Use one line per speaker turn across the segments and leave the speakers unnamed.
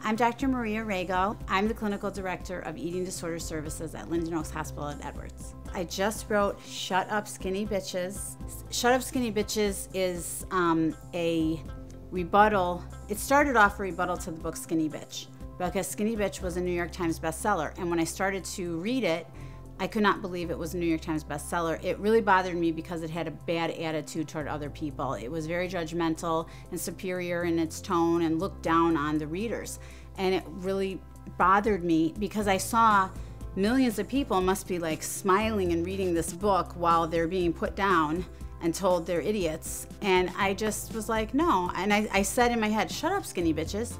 I'm Dr. Maria Rago. I'm the Clinical Director of Eating Disorder Services at Linden Oaks Hospital at Edwards. I just wrote Shut Up Skinny Bitches. Shut Up Skinny Bitches is a rebuttal. It started off a rebuttal to the book Skinny Bitch, because Skinny Bitch was a New York Times bestseller. And when I started to read it, I could not believe it was a New York Times bestseller. It really bothered me because it had a bad attitude toward other people. It was very judgmental and superior in its tone and looked down on the readers. And it really bothered me because I saw millions of people must be like smiling and reading this book while they're being put down and told they're idiots. And I just was like, no. And I said in my head, shut up, skinny bitches.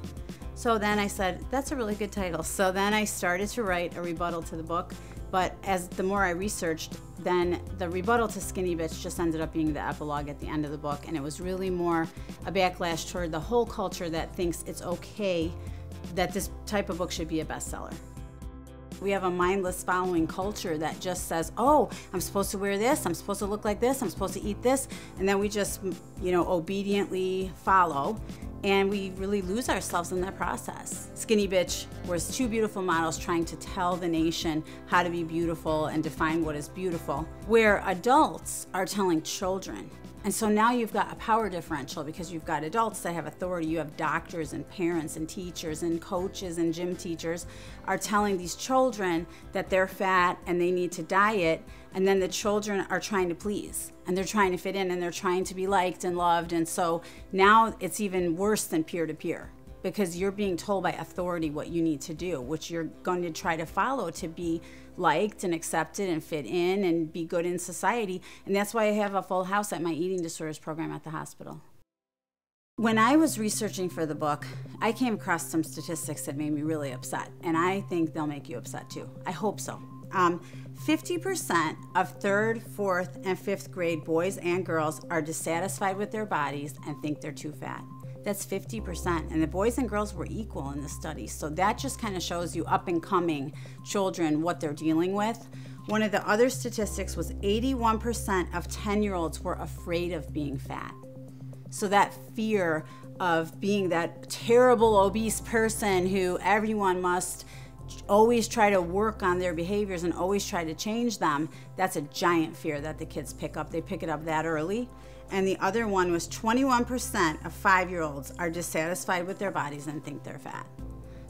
So then I said, that's a really good title. So then I started to write a rebuttal to the book. But as the more I researched, then the rebuttal to Skinny Bitch just ended up being the epilogue at the end of the book. And it was really more a backlash toward the whole culture that thinks it's okay that this type of book should be a bestseller. We have a mindless following culture that just says, oh, I'm supposed to wear this, I'm supposed to look like this, I'm supposed to eat this, and then we just, obediently follow, and we really lose ourselves in that process. Skinny Bitch was two beautiful models trying to tell the nation how to be beautiful and define what is beautiful, where adults are telling children. And so now you've got a power differential because you've got adults that have authority. You have doctors and parents and teachers and coaches and gym teachers are telling these children that they're fat and they need to diet, and then the children are trying to please and they're trying to fit in and they're trying to be liked and loved. And so now it's even worse than peer-to-peer because you're being told by authority what you need to do, which you're going to try to follow to be liked and accepted and fit in and be good in society. And that's why I have a full house at my eating disorders program at the hospital. When I was researching for the book, I came across some statistics that made me really upset, and I think they'll make you upset too. I hope so. 50% of 3rd, 4th, and 5th grade boys and girls are dissatisfied with their bodies and think they're too fat. That's 50%, and the boys and girls were equal in the study. So that just kind of shows you up and coming children what they're dealing with. One of the other statistics was 81% of 10-year-olds were afraid of being fat. So that fear of being that terrible obese person who everyone must always try to work on their behaviors and always try to change them, that's a giant fear that the kids pick up. They pick it up that early. And the other one was 21% of 5-year-olds are dissatisfied with their bodies and think they're fat.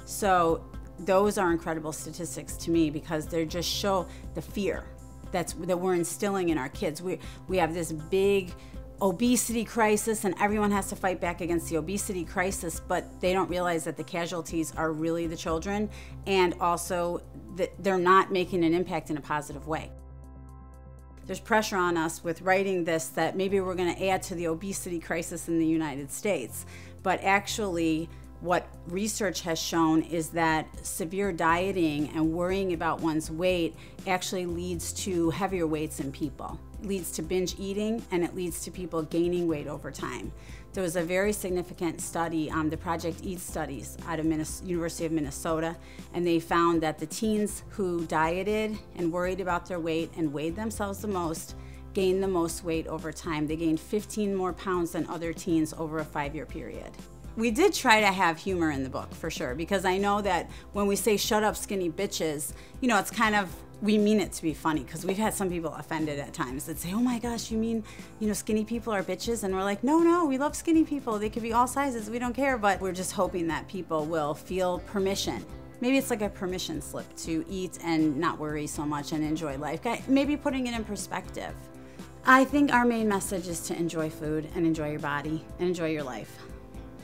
So those are incredible statistics to me because they just show the fear that we're instilling in our kids. We have this big obesity crisis and everyone has to fight back against the obesity crisis, but they don't realize that the casualties are really the children, and also that they're not making an impact in a positive way. There's pressure on us with writing this that maybe we're going to add to the obesity crisis in the United States. But actually, what research has shown is that severe dieting and worrying about one's weight actually leads to heavier weights in people. It leads to binge eating, and it leads to people gaining weight over time. There was a very significant study, the Project Eat studies out of University of Minnesota, and they found that the teens who dieted and worried about their weight and weighed themselves the most gained the most weight over time. They gained 15 more pounds than other teens over a 5-year period. We did try to have humor in the book, for sure, because I know that when we say shut up skinny bitches, it's kind of, we mean it to be funny, because we've had some people offended at times that say, oh my gosh, you mean, skinny people are bitches? And we're like, no, we love skinny people. They could be all sizes, we don't care. But we're just hoping that people will feel permission. Maybe it's like a permission slip to eat and not worry so much and enjoy life. Maybe putting it in perspective. I think our main message is to enjoy food and enjoy your body and enjoy your life.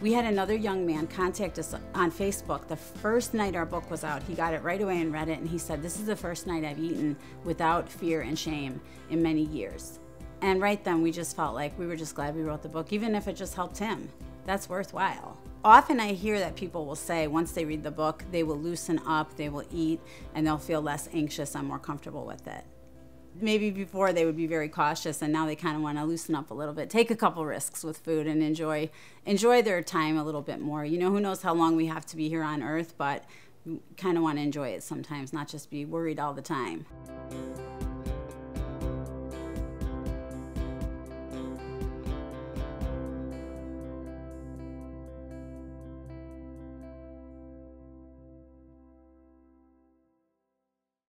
We had another young man contact us on Facebook the first night our book was out. He got it right away and read it, and he said, this is the first night I've eaten without fear and shame in many years. And right then we just felt like we were just glad we wrote the book, even if it just helped him. That's worthwhile. Often I hear that people will say once they read the book, they will loosen up, they will eat, and they'll feel less anxious and more comfortable with it. Maybe before they would be very cautious, and now they kind of want to loosen up a little bit, take a couple risks with food, and enjoy their time a little bit more. Who knows how long we have to be here on Earth, but we kind of want to enjoy it sometimes, not just be worried all the time.